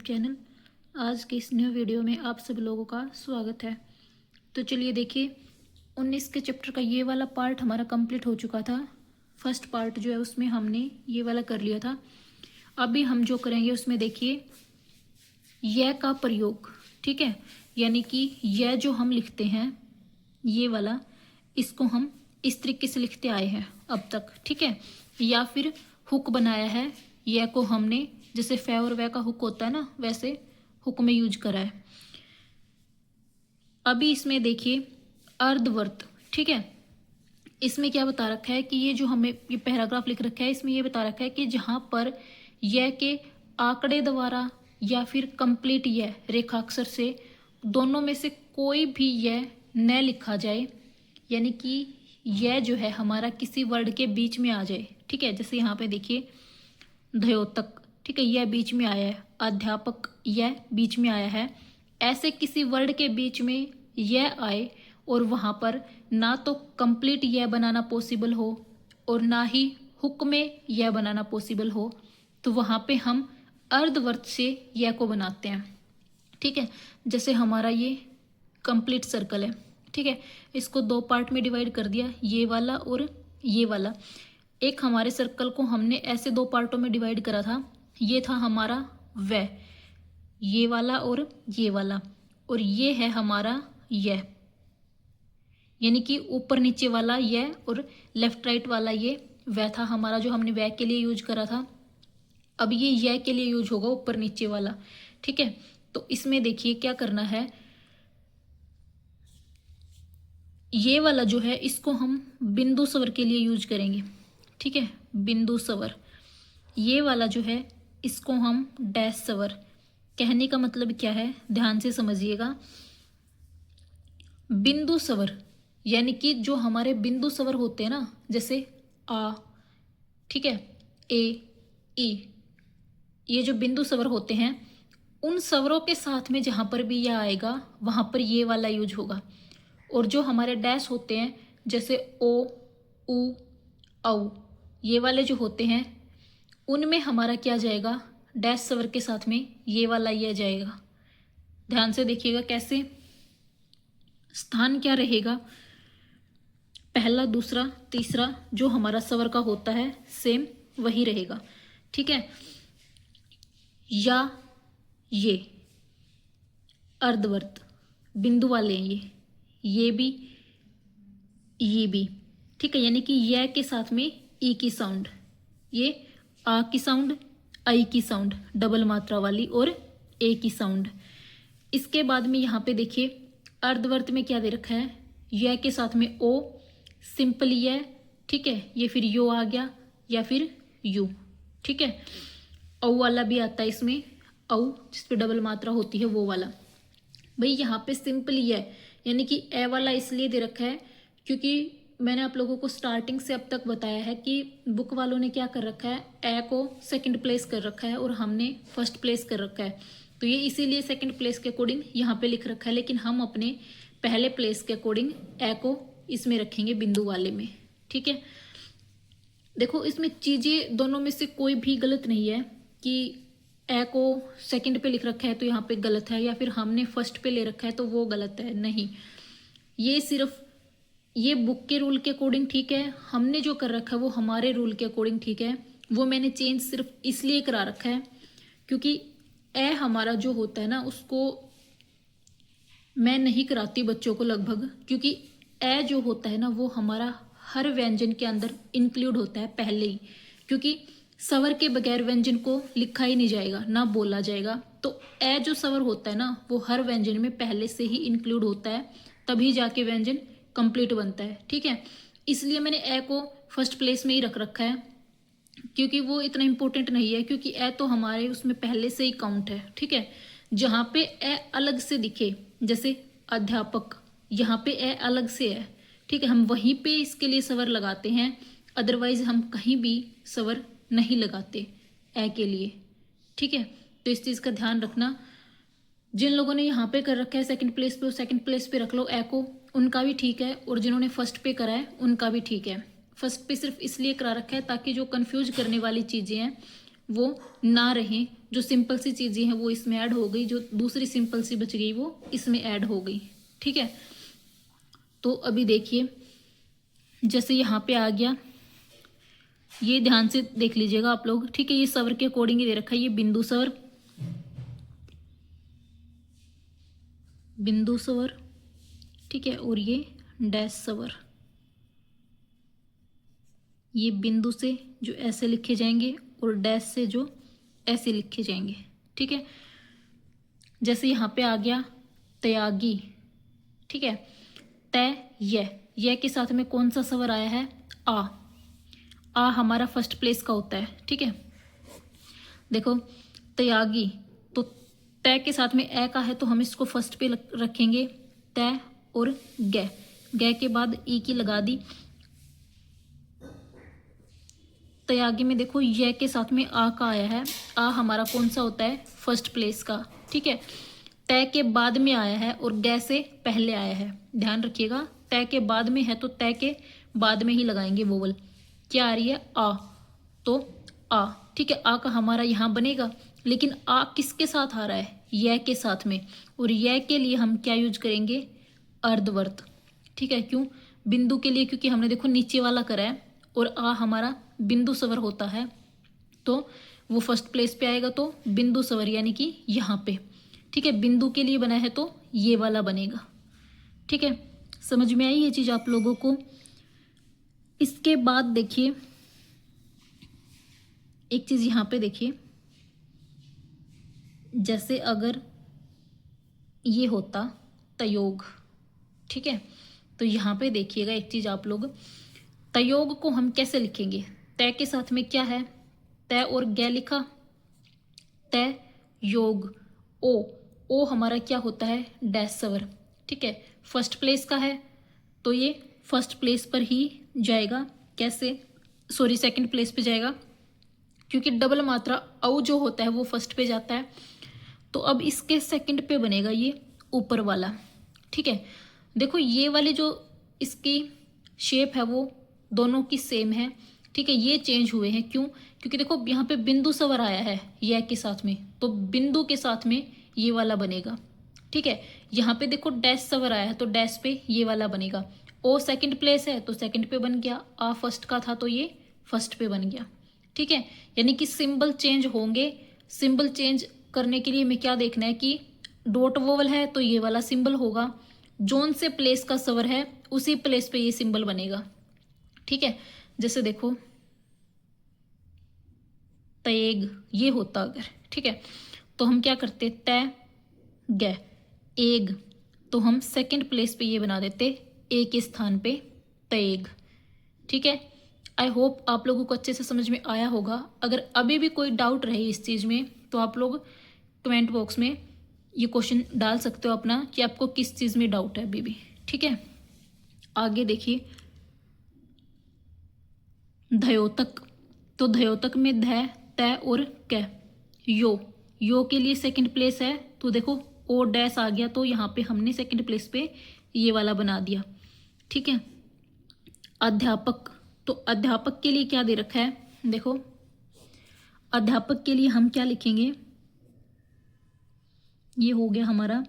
Channel. आज के इस न्यू वीडियो में आप सब लोगों का स्वागत है। तो चलिए देखिए, 19 के चैप्टर का ये वाला पार्ट हमारा कंप्लीट हो चुका था। फर्स्ट पार्ट जो है उसमें हमने ये वाला कर लिया था। अभी हम जो करेंगे उसमें देखिए यह का प्रयोग, ठीक है। यानी कि यह जो हम लिखते हैं ये वाला, इसको हम इस तरीके से लिखते आए हैं अब तक, ठीक है। या फिर हुक बनाया है, यह को हमने जैसे फे और वह का हुक होता है ना, वैसे हुक में यूज करा है। अभी इसमें देखिए अर्धवर्त, ठीक है। इसमें क्या बता रखा है कि ये जो हमें ये पैराग्राफ लिख रखा है इसमें ये बता रखा है कि जहां पर यह के आंकड़े द्वारा या फिर कंप्लीट यह रेखाक्षर से दोनों में से कोई भी यह न लिखा जाए, यानी कि यह जो है हमारा किसी वर्ड के बीच में आ जाए, ठीक है। जैसे यहाँ पे देखिए द्योतक, ठीक है, यह बीच में आया है। अध्यापक यह बीच में आया है। ऐसे किसी वर्ड के बीच में यह आए और वहां पर ना तो कंप्लीट यह बनाना पॉसिबल हो और ना ही हुक में यह बनाना पॉसिबल हो, तो वहां पे हम अर्धवर्त से यह को बनाते हैं, ठीक है। जैसे हमारा ये कंप्लीट सर्कल है, ठीक है। इसको दो पार्ट में डिवाइड कर दिया, ये वाला और ये वाला। एक हमारे सर्कल को हमने ऐसे दो पार्टों में डिवाइड करा था। ये था हमारा वह, ये वाला और ये वाला, और ये है हमारा यह, यानी कि ऊपर नीचे वाला यह और लेफ्ट राइट वाला ये वह था हमारा जो हमने वह के लिए यूज करा था। अब ये यह के लिए यूज होगा ऊपर नीचे वाला, ठीक है। तो इसमें देखिए क्या करना है, ये वाला जो है इसको हम बिंदु स्वर के लिए यूज करेंगे, ठीक है। बिंदु स्वर। ये वाला जो है इसको हम डैश स्वर। कहने का मतलब क्या है, ध्यान से समझिएगा। बिंदु स्वर यानी कि जो हमारे बिंदु स्वर होते हैं ना, जैसे आ, ठीक है, ए, ई, ये जो बिंदु स्वर होते हैं उन स्वरों के साथ में जहां पर भी यह आएगा वहां पर ये वाला यूज होगा। और जो हमारे डैश होते हैं जैसे ओ, उ, औ, ये वाले जो होते हैं उनमें हमारा क्या जाएगा, डैश स्वर के साथ में ये वाला यह जाएगा। ध्यान से देखिएगा कैसे, स्थान क्या रहेगा, पहला दूसरा तीसरा जो हमारा स्वर का होता है सेम वही रहेगा, ठीक है। या ये अर्धवर्त बिंदु वाले हैं, ये भी, ये भी, ठीक है। यानी कि यह के साथ में ई की साउंड, ये आ की साउंड, आई की साउंड डबल मात्रा वाली और ए की साउंड। इसके बाद में यहाँ पे देखिए अर्धवर्त में क्या दे रखा है, यह के साथ में ओ, सिंपल यह, ठीक है। ये फिर यो आ गया या फिर यू, ठीक है। औ वाला भी आता है इसमें, औ जिस पे डबल मात्रा होती है वो वाला। भाई यहाँ पे सिंपल यह यानी कि ए वाला इसलिए दे रखा है क्योंकि मैंने आप लोगों को स्टार्टिंग से अब तक बताया है कि बुक वालों ने क्या कर रखा है, ए को सेकंड प्लेस कर रखा है और हमने फर्स्ट प्लेस कर रखा है। तो ये इसीलिए सेकंड प्लेस के अकॉर्डिंग यहाँ पे लिख रखा है, लेकिन हम अपने पहले प्लेस के अकॉर्डिंग ए को इसमें रखेंगे बिंदु वाले में, ठीक है। देखो इसमें चीजें दोनों में से कोई भी गलत नहीं है कि ए को सेकंड पे लिख रखा है तो यहाँ पे गलत है, या फिर हमने फर्स्ट पे ले रखा है तो वो गलत है, नहीं। ये सिर्फ ये बुक के रूल के अकॉर्डिंग ठीक है, हमने जो कर रखा है वो हमारे रूल के अकॉर्डिंग ठीक है। वो मैंने चेंज सिर्फ इसलिए करा रखा है क्योंकि ए हमारा जो होता है ना उसको मैं नहीं कराती बच्चों को लगभग, क्योंकि ए जो होता है ना वो हमारा हर व्यंजन के अंदर इंक्लूड होता है पहले ही, क्योंकि स्वर के बगैर व्यंजन को लिखा ही नहीं जाएगा ना बोला जाएगा। तो ए जो स्वर होता है ना वो हर व्यंजन में पहले से ही इंक्लूड होता है, तभी जाके व्यंजन कंप्लीट बनता है, ठीक है। इसलिए मैंने ए को फर्स्ट प्लेस में ही रख रखा है, क्योंकि वो इतना इंपॉर्टेंट नहीं है, क्योंकि ए तो हमारे उसमें पहले से ही काउंट है, ठीक है। जहाँ पे ए अलग से दिखे जैसे अध्यापक, यहाँ पे ए अलग से है, ठीक है, हम वहीं पे इसके लिए स्वर लगाते हैं, अदरवाइज हम कहीं भी स्वर नहीं लगाते ए के लिए, ठीक है। तो इस चीज़ का ध्यान रखना। जिन लोगों ने यहाँ पे कर रखा है सेकंड प्लेस पे, सेकंड प्लेस पे रख लो ए को, उनका भी ठीक है, और जिन्होंने फर्स्ट पे करा है उनका भी ठीक है। फर्स्ट पे सिर्फ इसलिए करा रखा है ताकि जो कंफ्यूज करने वाली चीज़ें हैं वो ना रहें, जो सिंपल सी चीज़ें हैं वो इसमें ऐड हो गई, जो दूसरी सिंपल सी बच गई वो इसमें ऐड हो गई। ठीक है, तो अभी देखिए जैसे यहाँ पे आ गया, ये ध्यान से देख लीजिएगा आप लोग। ठीक है, ये स्वर के अकॉर्डिंग ही दे रखा है, ये बिंदु स्वर, बिंदु स्वर, ठीक है, और ये डैश स्वर। ये बिंदु से जो ऐसे लिखे जाएंगे और डैश से जो ऐसे लिखे जाएंगे। ठीक है, जैसे यहाँ पे आ गया त्यागी। ठीक है, तय यह के साथ में कौन सा स्वर आया है? आ हमारा फर्स्ट प्लेस का होता है। ठीक है, देखो त्यागी, तो तय के साथ में ए का है तो हम इसको फर्स्ट पे रखेंगे, तय और गै के बाद ई की लगा दी। त्यागी में देखो यह के साथ में आ का आया है, आ हमारा कौन सा होता है? फर्स्ट प्लेस का। ठीक है, तय के बाद में आया है और गै से पहले आया है, ध्यान रखिएगा। तय के बाद में है तो तय के बाद में ही लगाएंगे वोवल। क्या आ रही है? आ, तो आ। ठीक है, आ का हमारा यहाँ बनेगा, लेकिन आ किसके साथ आ रहा है? यह के साथ में, और यह के लिए हम क्या यूज करेंगे? अर्धवर्त। ठीक है, क्यों? बिंदु के लिए, क्योंकि हमने देखो नीचे वाला करा है और आ हमारा बिंदु स्वर होता है, तो वो फर्स्ट प्लेस पे आएगा, तो बिंदु स्वर यानी कि यहाँ पे। ठीक है, बिंदु के लिए बना है तो ये वाला बनेगा। ठीक है, समझ में आई ये चीज आप लोगों को? इसके बाद देखिए एक चीज यहाँ पे देखिए, जैसे अगर ये होता तयोग। ठीक है, तो यहाँ पे देखिएगा एक चीज आप लोग, तयोग को हम कैसे लिखेंगे? तय के साथ में क्या है? तय और गै लिखा, तय योग। ओ हमारा क्या होता है? डैश स्वर। ठीक है, फर्स्ट प्लेस का है तो ये फर्स्ट प्लेस पर ही जाएगा। कैसे? सॉरी, सेकंड प्लेस पे जाएगा, क्योंकि डबल मात्रा औ जो होता है वो फर्स्ट पे जाता है, तो अब इसके सेकंड पे बनेगा ये ऊपर वाला। ठीक है, देखो ये वाले जो इसकी शेप है वो दोनों की सेम है। ठीक है, ये चेंज हुए हैं, क्यों? क्योंकि देखो यहाँ पे बिंदु स्वर आया है यह के साथ में, तो बिंदु के साथ में ये वाला बनेगा। ठीक है, यहाँ पे देखो डैश स्वर आया है तो डैश पे ये वाला बनेगा। ओ सेकंड प्लेस है तो सेकंड पे बन गया, आ फर्स्ट का था तो ये फर्स्ट पे बन गया। ठीक है, यानी कि सिंबल चेंज होंगे। सिंबल चेंज करने के लिए हमें क्या देखना है कि डॉट वोवल है तो ये वाला सिंबल होगा, जोन से प्लेस का स्वर है उसी प्लेस पे ये सिंबल बनेगा। ठीक है, जैसे देखो तयेग ये होता अगर, ठीक है, तो हम क्या करते? तय गै एग, तो हम सेकंड प्लेस पे ये बना देते ए के स्थान पे तयेग। ठीक है, आई होप आप लोगों को अच्छे से समझ में आया होगा। अगर अभी भी कोई डाउट रहे इस चीज़ में तो आप लोग कमेंट बॉक्स में ये क्वेश्चन डाल सकते हो अपना, कि आपको किस चीज़ में डाउट है अभी भी। ठीक है, आगे देखिए धयोतक, तो धयोतक में ध, तय और कै। यो के लिए सेकंड प्लेस है तो देखो ओ डैश आ गया, तो यहाँ पे हमने सेकंड प्लेस पे ये वाला बना दिया। ठीक है, अध्यापक, तो अध्यापक के लिए क्या दे रखा है? देखो अध्यापक के लिए हम क्या लिखेंगे? ये हो गया हमारा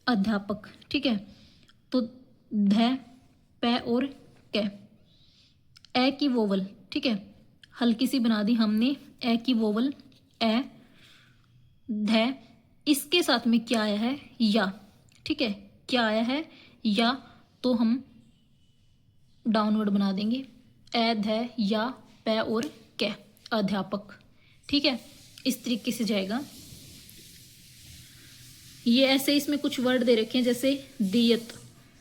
अध्यापक। ठीक है, तो ध, पै और कै, ए की वोवल। ठीक है, हल्की सी बना दी हमने ए की वोवल, ए ध, इसके साथ में क्या आया है? या। ठीक है, क्या आया है? या, तो हम डाउनवर्ड बना देंगे, ए ध या पै और कै, अध्यापक। ठीक है, इस तरीके से जाएगा। ये ऐसे इसमें कुछ वर्ड दे रखे हैं, जैसे दियत,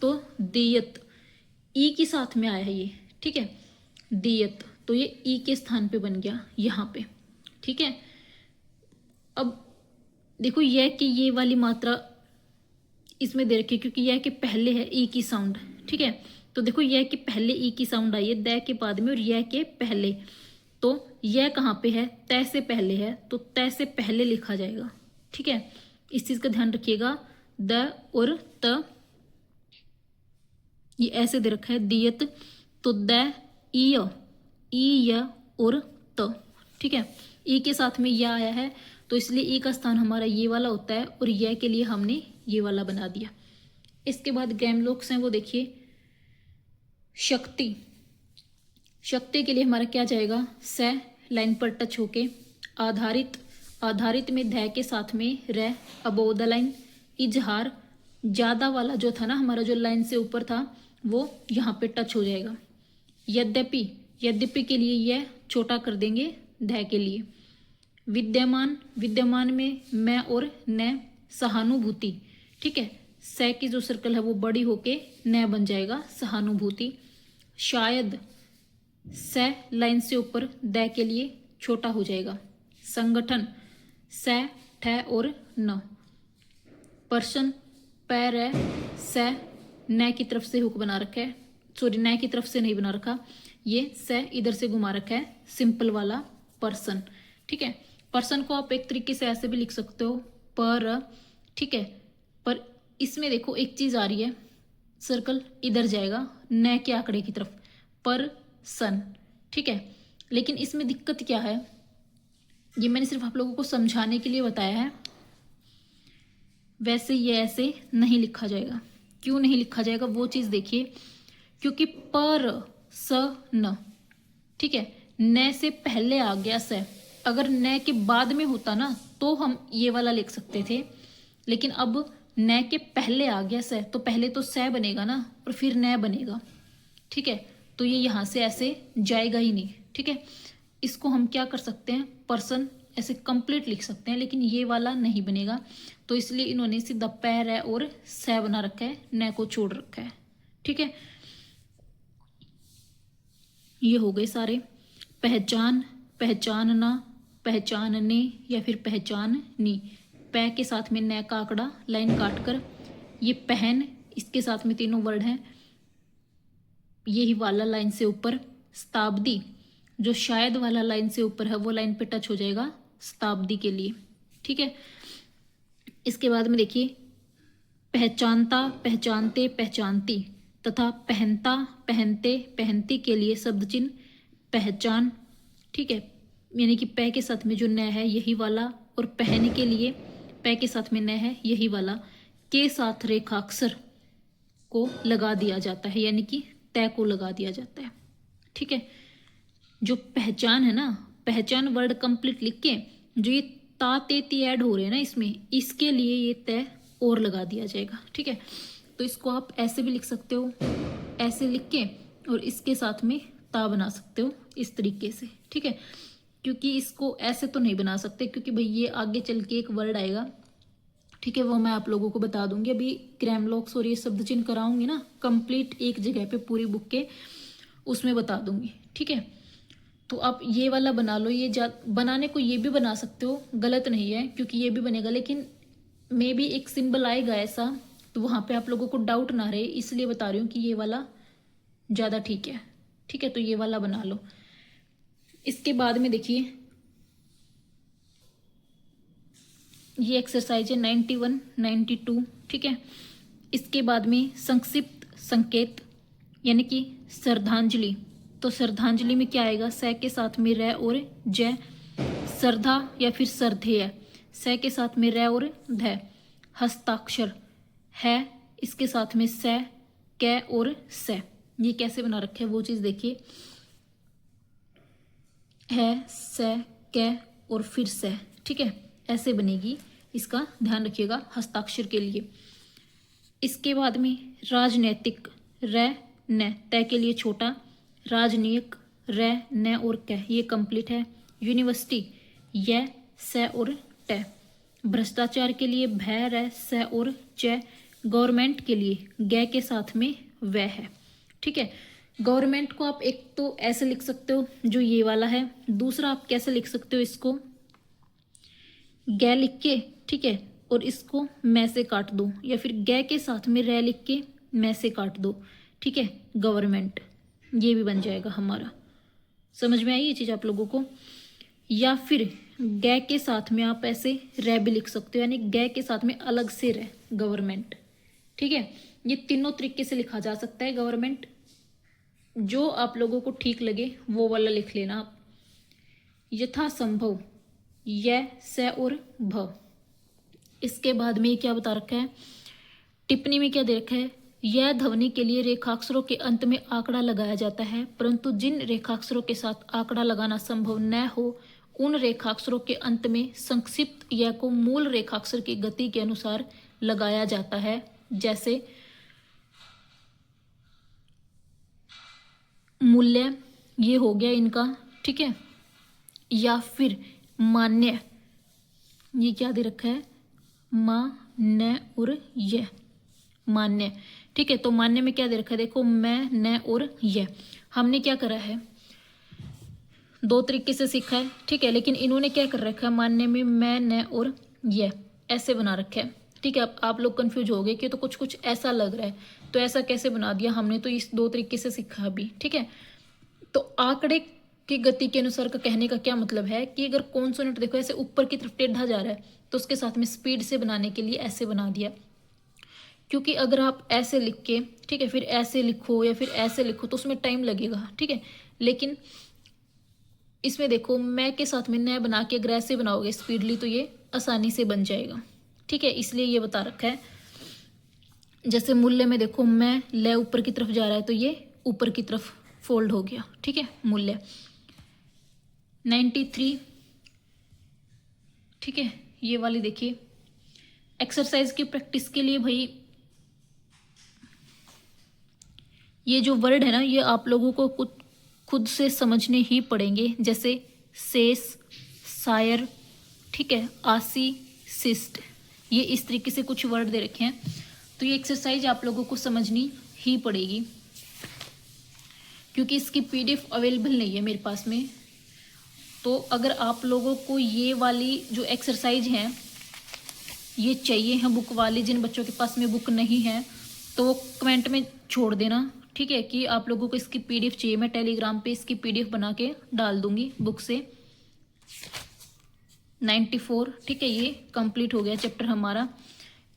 तो दियत ई के साथ में आया है ये। ठीक है, दियत, तो ये ई के स्थान पे बन गया यहाँ पे। ठीक है, अब देखो यह कि ये वाली मात्रा इसमें दे रखी है, क्योंकि यह के पहले है ई की साउंड। ठीक है, तो देखो यह के पहले ई की साउंड आई है, द के बाद में, और यह के पहले, तो यह कहाँ पे है? तय से पहले है, तो तय से पहले लिखा जाएगा। ठीक है, इस चीज का ध्यान रखिएगा। द और त ये ऐसे दे रखा है दियत, तो द ई य और त। ठीक है, ई के साथ में या आया है तो इसलिए ई का स्थान हमारा ये वाला होता है और यह के लिए हमने ये वाला बना दिया। इसके बाद ग्रैमलोक्स हैं वो देखिए, शक्ति, शक्ति के लिए हमारा क्या जाएगा, स लाइन पर टच होके, आधारित, आधारित में ध के साथ में र अबोव द लाइन, इजहार, ज़्यादा वाला जो था ना हमारा जो लाइन से ऊपर था वो यहाँ पे टच हो जाएगा। यद्यपि, यद्यपि के लिए यह छोटा कर देंगे ध के लिए। विद्यमान, विद्यमान में मैं और न, सहानुभूति, ठीक है, स की जो सर्कल है वो बड़ी होके न बन जाएगा सहानुभूति। शायद, स लाइन से ऊपर द के लिए छोटा हो जाएगा। संगठन, स ठ और न। पर्सन, पैर है, स न की तरफ से हुक बना रखा है, सॉरी न की तरफ से नहीं बना रखा, ये स इधर से घुमा रखा है, सिंपल वाला पर्सन, ठीक है। पर्सन को आप एक तरीके से ऐसे भी लिख सकते हो पर, ठीक है, पर इसमें देखो एक चीज आ रही है, सर्कल इधर जाएगा न के आंकड़े की तरफ, पर सन, ठीक है। लेकिन इसमें दिक्कत क्या है, ये मैंने सिर्फ आप लोगों को समझाने के लिए बताया है, वैसे ये ऐसे नहीं लिखा जाएगा। क्यों नहीं लिखा जाएगा वो चीज देखिए, क्योंकि पर स न, ठीक है, न से पहले आ गया स, अगर न के बाद में होता ना तो हम ये वाला लिख सकते थे, लेकिन अब न के पहले आ गया स तो पहले तो स बनेगा ना और फिर न बनेगा, ठीक है, तो ये यहाँ से ऐसे जाएगा ही नहीं, ठीक है। इसको हम क्या कर सकते हैं, पर्सन ऐसे कंप्लीट लिख सकते हैं, लेकिन ये वाला नहीं बनेगा, तो इसलिए इन्होंने सीधा पैर है और स बना रखा है, न को छोड़ रखा है, ठीक है। ये हो गए सारे। पहचान, पहचानना, पहचानने या फिर पहचाननी, पै के साथ में न का आंकड़ा लाइन काट कर, ये पहन, इसके साथ में तीनों वर्ड हैं, यही वाला लाइन से ऊपर। शताब्दी, जो शायद वाला लाइन से ऊपर है वो लाइन पे टच हो जाएगा शताब्दी के लिए, ठीक है। इसके बाद में देखिए, पहचानता, पहचानते, पहचानती तथा पहनता, पहनते, पहनती के लिए शब्द चिन्ह पहचान, ठीक है, यानी कि पै के साथ में जो न है यही वाला, और पहन के लिए पै के साथ में न है यही वाला, के साथ रेखाक्षर को लगा दिया जाता है, यानी कि तय को लगा दिया जाता है, ठीक है। जो पहचान है ना, पहचान वर्ड कंप्लीट लिख के जो ये ता ते ती ऐड हो रहे हैं ना इसमें, इसके लिए ये तय और लगा दिया जाएगा, ठीक है। तो इसको आप ऐसे भी लिख सकते हो, ऐसे लिख के और इसके साथ में ता बना सकते हो इस तरीके से, ठीक है। क्योंकि इसको ऐसे तो नहीं बना सकते, क्योंकि भाई ये आगे चल के एक वर्ड आएगा, ठीक है, वो मैं आप लोगों को बता दूंगी। अभी ग्रामलोक्स और ये शब्द चिन्ह कराऊंगी ना कंप्लीट एक जगह पे पूरी बुक के, उसमें बता दूंगी, ठीक है। तो आप ये वाला बना लो, ये बनाने को ये भी बना सकते हो, गलत नहीं है, क्योंकि ये भी बनेगा, लेकिन मे भी एक सिंबल आएगा ऐसा, तो वहाँ पे आप लोगों को डाउट ना रहे, इसलिए बता रही हूँ कि ये वाला ज़्यादा ठीक है, ठीक है। तो ये वाला बना लो। इसके बाद में देखिए, ये एक्सरसाइज है 91, 92, ठीक है। इसके बाद में संक्षिप्त संकेत, यानी कि श्रद्धांजलि, तो श्रद्धांजलि में क्या आएगा, स के साथ में र और ज। श्रद्धा या फिर श्रद्धेय, स के साथ में र और ध। हस्ताक्षर है, इसके साथ में स, क और स। ये कैसे बना रखे है वो चीज देखिए, है, स, क और फिर स, ठीक है, ऐसे बनेगी, इसका ध्यान रखिएगा हस्ताक्षर के लिए। इसके बाद में राजनैतिक, र न, तय के लिए छोटा, राजनीयक, र न और क, ये कंप्लीट है। यूनिवर्सिटी, य, स और ट। भ्रष्टाचार के लिए भ, र, स और च। गवर्नमेंट के लिए ग के साथ में व है, ठीक है। गवर्नमेंट को आप एक तो ऐसे लिख सकते हो जो ये वाला है, दूसरा आप कैसे लिख सकते हो, इसको ग लिख के, ठीक है, और इसको मैं से काट दो, या फिर ग के साथ में र लिख के मैं से काट दो, ठीक है, गवर्नमेंट, ये भी बन जाएगा हमारा। समझ में आई ये चीज आप लोगों को। या फिर ग के साथ में आप ऐसे र भी लिख सकते हो, यानी ग के साथ में अलग से र, गवर्नमेंट, ठीक है। ये तीनों तरीके से लिखा जा सकता है गवर्नमेंट, जो आप लोगों को ठीक लगे वो वाला लिख लेना आप। यथासंभव, य, से और भ। इसके बाद में क्या बता रखा है, टिप्पणी में क्या दे रखा है, यह ध्वनि के लिए रेखाक्षरों के अंत में आंकड़ा लगाया जाता है, परंतु जिन रेखाक्षरों के साथ आंकड़ा लगाना संभव न हो उन रेखाक्षरों के अंत में संक्षिप्त य को मूल रेखाक्षर की गति के अनुसार लगाया जाता है। जैसे मूल्य, ये हो गया इनका, ठीक है। या फिर मान्य, ये क्या दे रखा है, मा, न और य, मान्य, ठीक है। तो मान्य में क्या दे रखा है, देखो मैं, न और य। हमने क्या करा है, दो तरीके से सीखा है, ठीक है, लेकिन इन्होंने क्या कर रखा है, मान्य में मैं, न और य ऐसे बना रखा है, ठीक है। अब आप लोग कंफ्यूज हो गए कि तो कुछ कुछ ऐसा लग रहा है, तो ऐसा कैसे बना दिया, हमने तो इस दो तरीके से सीखा अभी, ठीक है। तो आंकड़े की गति के अनुसार का कहने का क्या मतलब है कि अगर कॉन्सोनेंट देखो ऐसे ऊपर की तरफ टेढ़ा जा रहा है तो उसके साथ में स्पीड से बनाने के लिए ऐसे बना दिया, क्योंकि अगर आप ऐसे लिख के, ठीक है, फिर ऐसे लिखो या फिर ऐसे लिखो तो उसमें टाइम लगेगा, ठीक है। लेकिन इसमें देखो मैं के साथ में न बना के अगर ऐसे बनाओगे स्पीडली तो ये आसानी से बन जाएगा, ठीक है, इसलिए ये बता रखा है। जैसे मूल्य में देखो मैं, ल ऊपर की तरफ जा रहा है तो ये ऊपर की तरफ फोल्ड हो गया, ठीक है, मूल्य। 93, ठीक है, ये वाली देखिए एक्सरसाइज की प्रैक्टिस के लिए भाई ये जो वर्ड है ना ये आप लोगों को खुद से समझने ही पड़ेंगे। जैसे शेष, शायर, ठीक है, आसी, शिष्ट, ये इस तरीके से कुछ वर्ड दे रखे हैं, तो ये एक्सरसाइज आप लोगों को समझनी ही पड़ेगी, क्योंकि इसकी पीडीएफ अवेलेबल नहीं है मेरे पास में। तो अगर आप लोगों को ये वाली जो एक्सरसाइज हैं ये चाहिए हैं बुक वाली, जिन बच्चों के पास में बुक नहीं है तो वो कमेंट में छोड़ देना, ठीक है, कि आप लोगों को इसकी पीडीएफ चाहिए। मैं टेलीग्राम पे इसकी पीडीएफ बना के डाल दूंगी बुक से। 94, ठीक है, ये कंप्लीट हो गया चैप्टर हमारा।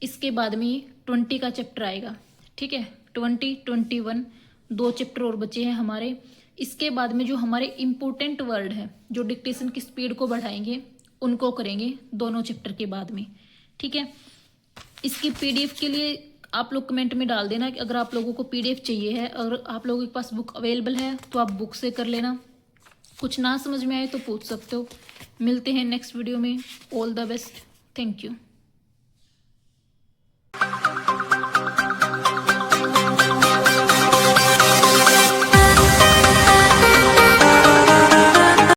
इसके बाद में 20 का चैप्टर आएगा, ठीक है, 20, 21, दो चैप्टर और बचे हैं हमारे। इसके बाद में जो हमारे इम्पोर्टेंट वर्ड है जो डिक्टेशन की स्पीड को बढ़ाएंगे उनको करेंगे दोनों चैप्टर के बाद में, ठीक है। इसकी पीडीएफ के लिए आप लोग कमेंट में डाल देना कि अगर आप लोगों को पीडीएफ चाहिए है, अगर आप लोगों के पास बुक अवेलेबल है तो आप बुक से कर लेना, कुछ ना समझ में आए तो पूछ सकते हो। मिलते हैं नेक्स्ट वीडियो में, all the best, thank you.